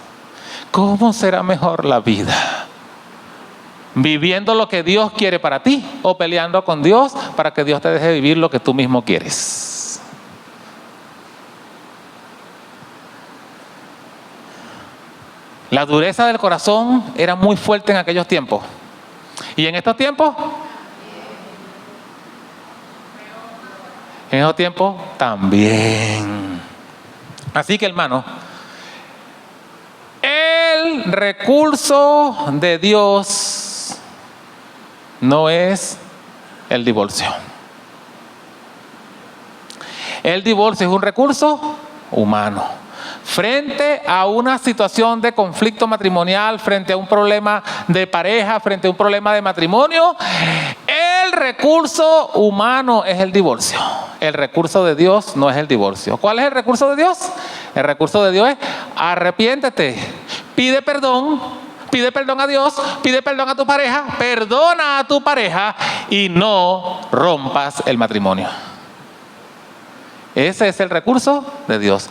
¿Cómo será mejor la vida? ¿Viviendo lo que Dios quiere para ti, o peleando con Dios para que Dios te deje vivir lo que tú mismo quieres? La dureza del corazón era muy fuerte en aquellos tiempos. ¿Y en estos tiempos? En esos tiempos también. Así que, hermano, el recurso de Dios no es el divorcio. El divorcio es un recurso humano. Frente a una situación de conflicto matrimonial, frente a un problema de pareja, frente a un problema de matrimonio, el recurso humano es el divorcio. El recurso de Dios no es el divorcio. ¿Cuál es el recurso de Dios? El recurso de Dios es arrepiéntete, pide perdón a Dios, pide perdón a tu pareja, perdona a tu pareja y no rompas el matrimonio. Ese es el recurso de Dios.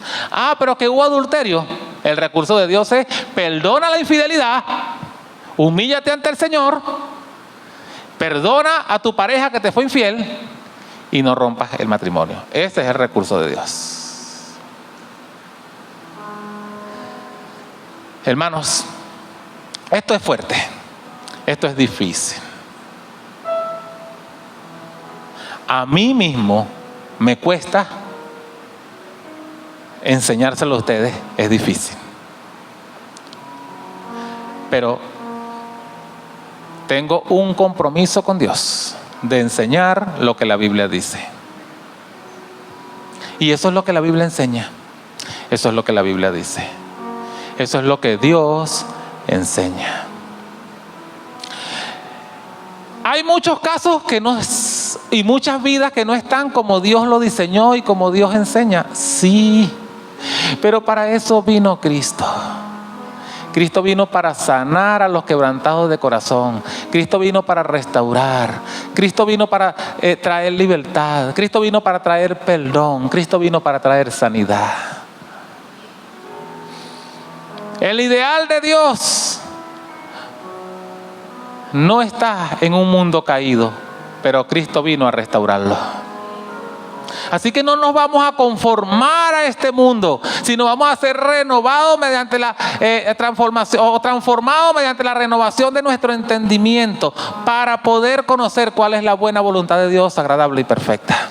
Pero que hubo adulterio. El recurso de Dios es perdona la infidelidad, humíllate ante el Señor, perdona a tu pareja que te fue infiel y no rompas el matrimonio. Ese es el recurso de Dios. Hermanos, esto es fuerte, esto es difícil. A mí mismo me cuesta enseñárselo a ustedes, es difícil. Pero tengo un compromiso con Dios de enseñar lo que la Biblia dice. Y eso es lo que la Biblia enseña. Eso es lo que la Biblia dice. Eso es lo que Dios enseña. Hay muchos casos y muchas vidas que no están como Dios lo diseñó y como Dios enseña. Sí. Pero para eso vino Cristo. Cristo vino para sanar a los quebrantados de corazón. Cristo vino para restaurar. Cristo vino para traer libertad. Cristo vino para traer perdón. Cristo vino para traer sanidad. El ideal de Dios no está en un mundo caído, pero Cristo vino a restaurarlo. Así que no nos vamos a conformar a este mundo, sino vamos a ser renovados mediante la transformación, o transformados mediante la renovación de nuestro entendimiento, para poder conocer cuál es la buena voluntad de Dios, agradable y perfecta.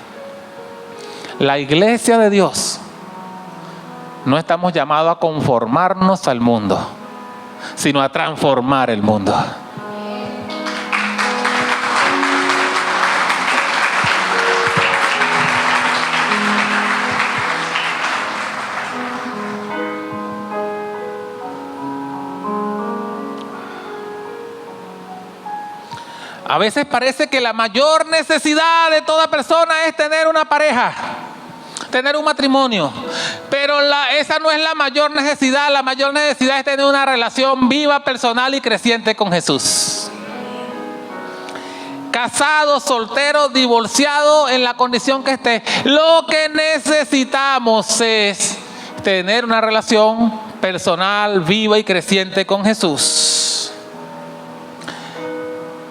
La iglesia de Dios, no estamos llamados a conformarnos al mundo, sino a transformar el mundo. A veces parece que la mayor necesidad de toda persona es tener una pareja, tener un matrimonio. Pero esa no es la mayor necesidad. La mayor necesidad es tener una relación viva, personal y creciente con Jesús. Casado, soltero, divorciado, en la condición que esté, lo que necesitamos es tener una relación personal, viva y creciente con Jesús.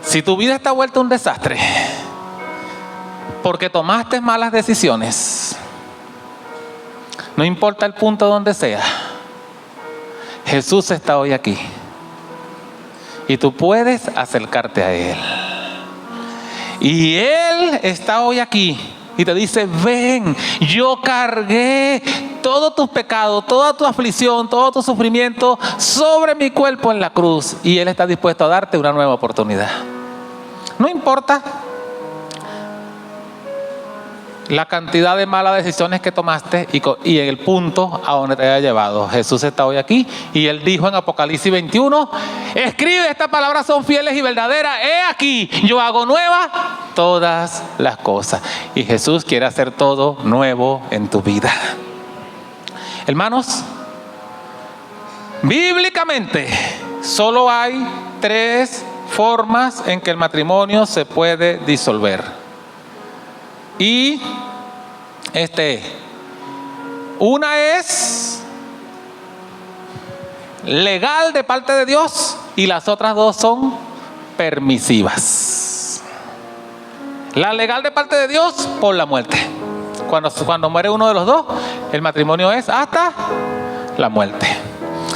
Si tu vida está vuelta un desastre porque tomaste malas decisiones, no importa el punto donde sea, Jesús está hoy aquí y tú puedes acercarte a Él. Y Él está hoy aquí y te dice: ven, yo cargué todos tus pecados, toda tu aflicción, todo tu sufrimiento sobre mi cuerpo en la cruz, y Él está dispuesto a darte una nueva oportunidad. No importa la cantidad de malas decisiones que tomaste y en el punto a donde te haya llevado. Jesús está hoy aquí y Él dijo en Apocalipsis 21: escribe, estas palabras son fieles y verdaderas. He aquí, yo hago nuevas todas las cosas. Y Jesús quiere hacer todo nuevo en tu vida. Hermanos, bíblicamente solo hay 3 formas en que el matrimonio se puede disolver. Y una es legal de parte de Dios y las otras 2 son permisivas. La legal de parte de Dios, por la muerte. Cuando muere uno de los 2, el matrimonio es hasta la muerte.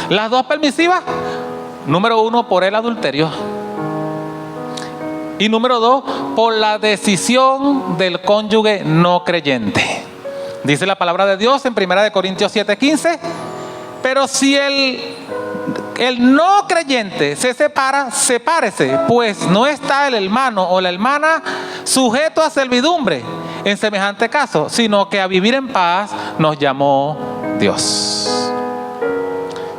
Las 2 permisivas, número 1, por el adulterio. Y número 2, por la decisión del cónyuge no creyente. Dice la palabra de Dios en 1 Corintios 7:15: pero si el no creyente se separa, sepárese, pues no está el hermano o la hermana sujeto a servidumbre en semejante caso, sino que a vivir en paz nos llamó Dios.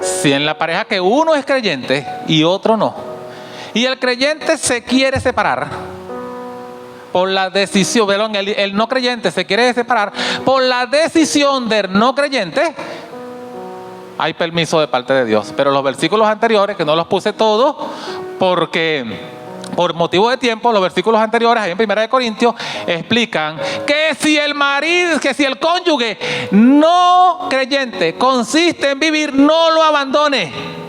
Si en la pareja que uno es creyente y otro no, y el creyente se quiere separar por la decisión, el no creyente se quiere separar por la decisión del no creyente, hay permiso de parte de Dios. Pero los versículos anteriores, que no los puse todos porque por motivo de tiempo, los versículos anteriores ahí en 1 Corintios explican que si el cónyuge no creyente consiste en vivir, no lo abandone.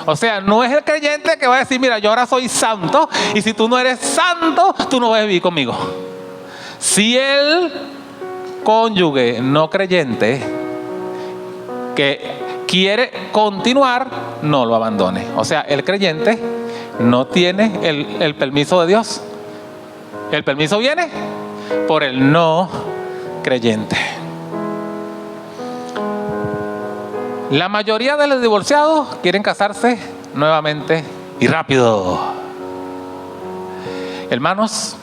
O sea, no es el creyente que va a decir: mira, yo ahora soy santo, y si tú no eres santo, tú no vas a vivir conmigo. Si el cónyuge no creyente que quiere continuar, no lo abandone. O sea, el creyente no tiene el permiso de Dios. El permiso viene por el no creyente. La mayoría de los divorciados quieren casarse nuevamente y rápido. Hermanos,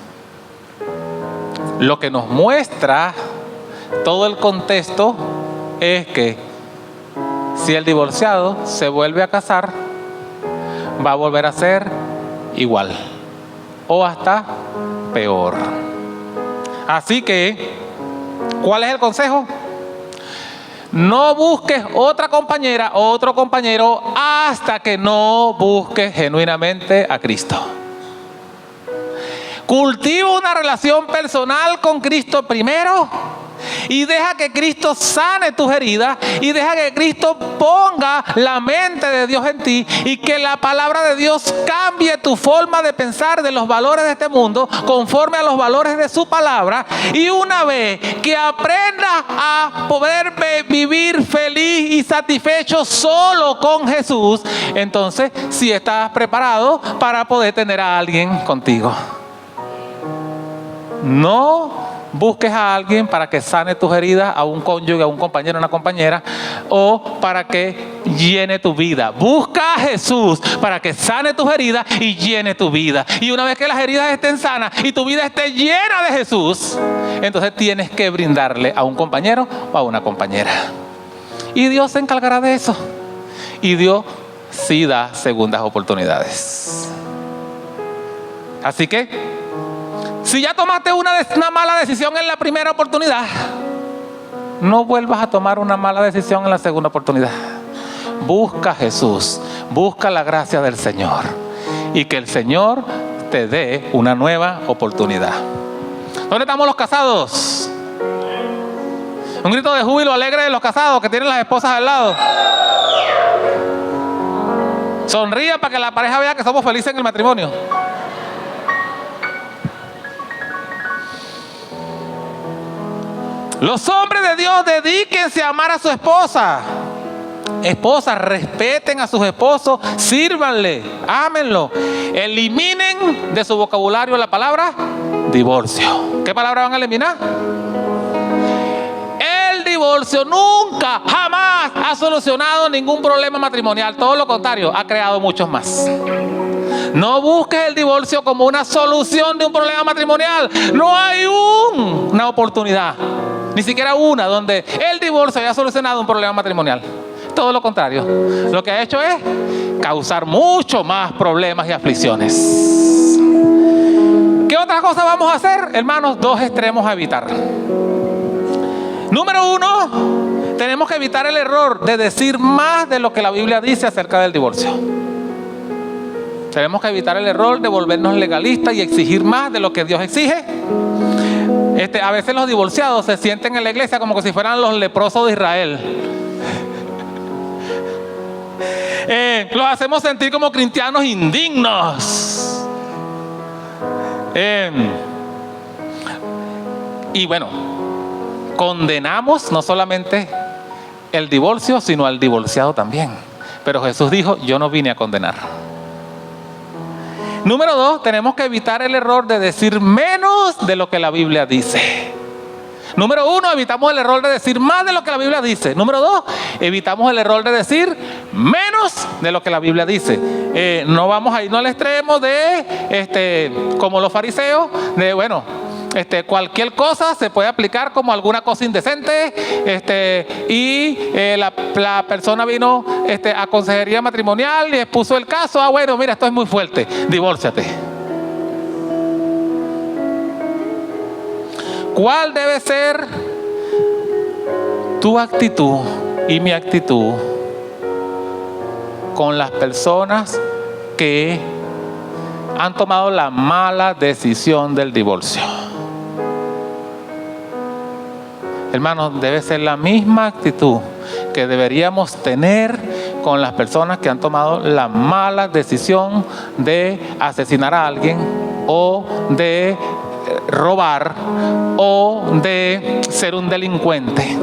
lo que nos muestra todo el contexto es que si el divorciado se vuelve a casar, va a volver a ser igual o hasta peor. Así que, ¿cuál es el consejo? No busques otra compañera o otro compañero hasta que no busques genuinamente a Cristo. Cultiva una relación personal con Cristo primero y deja que Cristo sane tus heridas y deja que Cristo ponga la mente de Dios en ti y que la palabra de Dios cambie tu forma de pensar de los valores de este mundo conforme a los valores de su palabra. Y una vez que aprendas a poder vivir feliz y satisfecho solo con Jesús, entonces sí estás preparado para poder tener a alguien contigo. No busques a alguien para que sane tus heridas, a un cónyuge, a un compañero, a una compañera, o para que llene tu vida. Busca a Jesús para que sane tus heridas y llene tu vida. Y una vez que las heridas estén sanas y tu vida esté llena de Jesús, entonces tienes que brindarle a un compañero o a una compañera. Y Dios se encargará de eso. Y Dios sí da segundas oportunidades. Así que si ya tomaste una mala decisión en la primera oportunidad, no vuelvas a tomar una mala decisión en la segunda oportunidad. Busca a Jesús, busca la gracia del Señor y que el Señor te dé una nueva oportunidad. ¿Dónde estamos los casados? Un grito de júbilo alegre de los casados que tienen las esposas al lado. Sonríe para que la pareja vea que somos felices en el matrimonio. Los hombres de Dios, dedíquense a amar a su esposa. Esposas, respeten a sus esposos, sírvanle, ámenlo. Eliminen de su vocabulario la palabra divorcio. ¿Qué palabra van a eliminar? El divorcio nunca, jamás ha solucionado ningún problema matrimonial. Todo lo contrario, ha creado muchos más. No busques el divorcio como una solución de un problema matrimonial. No hay una oportunidad, ni siquiera una, donde el divorcio haya solucionado un problema matrimonial. Todo lo contrario. Lo que ha hecho es causar mucho más problemas y aflicciones. ¿Qué otras cosas vamos a hacer? Hermanos, dos extremos a evitar. Número uno, tenemos que evitar el error de decir más de lo que la Biblia dice acerca del divorcio. Tenemos que evitar el error de volvernos legalistas y exigir más de lo que Dios exige. A veces los divorciados se sienten en la iglesia como si fueran los leprosos de Israel. Los hacemos sentir como cristianos indignos. Y bueno, condenamos no solamente el divorcio, sino al divorciado también. Pero Jesús dijo, yo no vine a condenar. Número dos, tenemos que evitar el error de decir menos de lo que la Biblia dice. Número uno, evitamos el error de decir más de lo que la Biblia dice. Número dos, evitamos el error de decir menos de lo que la Biblia dice. No vamos a irnos al extremo de, como los fariseos, de cualquier cosa se puede aplicar como alguna cosa indecente. La persona vino a consejería matrimonial y expuso el caso. Bueno, mira, esto es muy fuerte, divórciate. ¿Cuál debe ser tu actitud y mi actitud con las personas que han tomado la mala decisión del divorcio? Hermanos, debe ser la misma actitud que deberíamos tener con las personas que han tomado la mala decisión de asesinar a alguien o de robar o de ser un delincuente.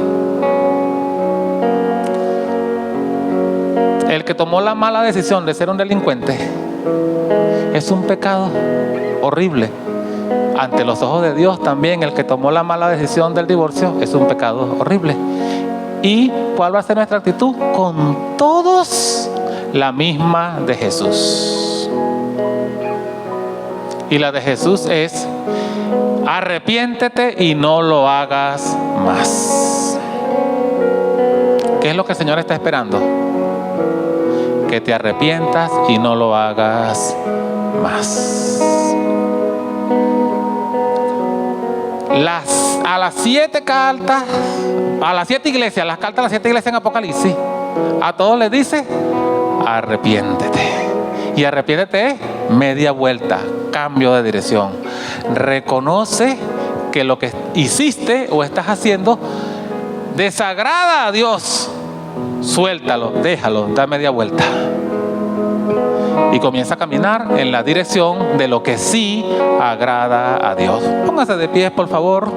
El que tomó la mala decisión de ser un delincuente es un pecado horrible. Ante los ojos de Dios también el que tomó la mala decisión del divorcio es un pecado horrible. ¿Y cuál va a ser nuestra actitud? Con todos la misma de Jesús. Y la de Jesús es: arrepiéntete y no lo hagas más. ¿Qué es lo que el Señor está esperando? Que te arrepientas y no lo hagas más. a las 7 cartas, a las 7 iglesias, las cartas a las 7 iglesias en Apocalipsis, a todos les dice: arrepiéntete. Y arrepiéntete es media vuelta, cambio de dirección. Reconoce que lo que hiciste o estás haciendo desagrada a Dios. Suéltalo, déjalo, da media vuelta. Y comienza a caminar en la dirección de lo que sí agrada a Dios. Póngase de pie, por favor.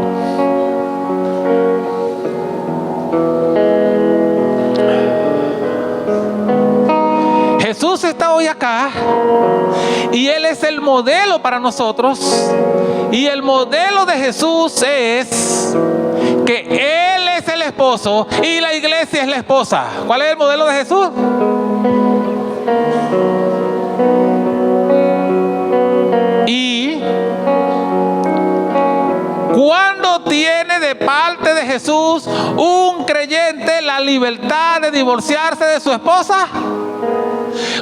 Jesús está hoy acá y Él es el modelo para nosotros. Y el modelo de Jesús es que Él es el esposo y la iglesia es la esposa. ¿Cuál es el modelo de Jesús? Y ¿cuándo tiene de parte de Jesús un creyente la libertad de divorciarse de su esposa?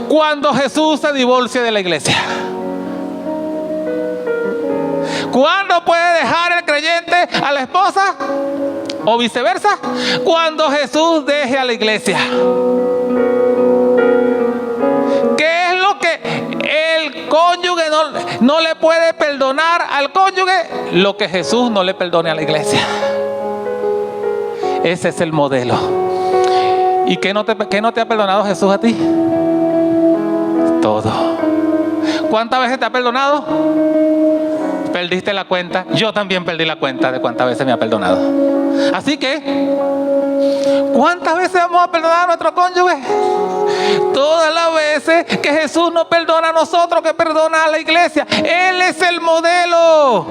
Cuando Jesús se divorcie de la iglesia. ¿Cuándo puede dejar el creyente a la esposa? ¿O viceversa? Cuando Jesús deje a la iglesia. ¿Qué es lo que el cónyuge no le puede perdonar al cónyuge? Lo que Jesús no le perdone a la iglesia. Ese es el modelo. ¿Y qué no te ha perdonado Jesús a ti? Todo. ¿Cuántas veces te ha perdonado? Perdiste la cuenta. Yo también perdí la cuenta de cuántas veces me ha perdonado. Así que, ¿cuántas veces vamos a perdonar a nuestro cónyuge? Todas las veces que Jesús nos perdona a nosotros, que perdona a la iglesia. Él es el modelo.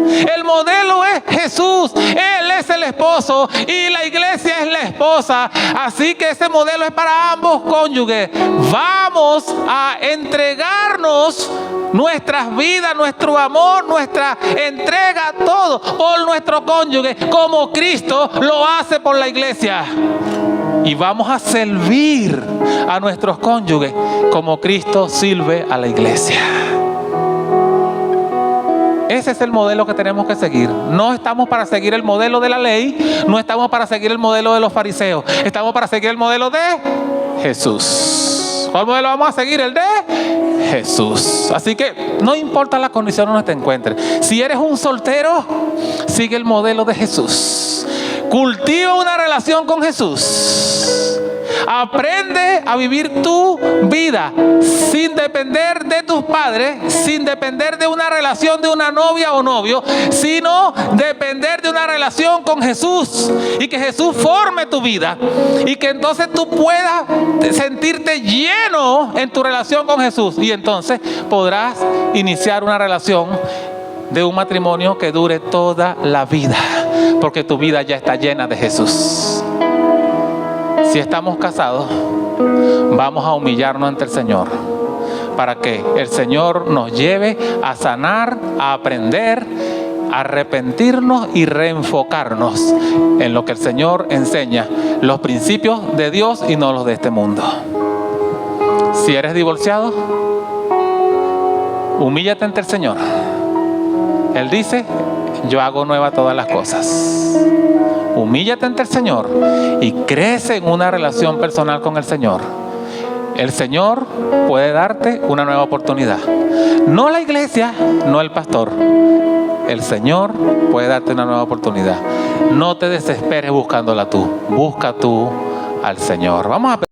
El modelo es Jesús. Él es el esposo y la iglesia es la esposa. Así que ese modelo es para ambos cónyuges. Vamos a entregarnos nuestras vidas, nuestro amor, nuestra entrega, todo por nuestro cónyuge, como Cristo lo hace por la iglesia. Y vamos a servir a nuestros cónyuges como Cristo sirve a la iglesia. Ese es el modelo que tenemos que seguir. No estamos para seguir el modelo de la ley, no estamos para seguir el modelo de los fariseos, estamos para seguir el modelo de Jesús. ¿Cuál modelo vamos a seguir? El de Jesús. Así que no importa la condición donde te encuentres. Si eres un soltero, sigue el modelo de Jesús. Cultiva una relación con Jesús. Aprende a vivir tu vida sin depender de tus padres, sin depender de una relación de una novia o novio, sino depender de una relación con Jesús, y que Jesús forme tu vida y que entonces tú puedas sentirte lleno en tu relación con Jesús, y entonces podrás iniciar una relación de un matrimonio que dure toda la vida, porque tu vida ya está llena de Jesús. Si estamos casados, vamos a humillarnos ante el Señor para que el Señor nos lleve a sanar, a aprender, a arrepentirnos y reenfocarnos en lo que el Señor enseña, los principios de Dios y no los de este mundo. Si eres divorciado, humíllate ante el Señor. Él dice: yo hago nueva todas las cosas. Humíllate ante el Señor y crece en una relación personal con el Señor. El Señor puede darte una nueva oportunidad. No la iglesia, no el pastor. El Señor puede darte una nueva oportunidad. No te desesperes buscándola tú. Busca tú al Señor. Vamos a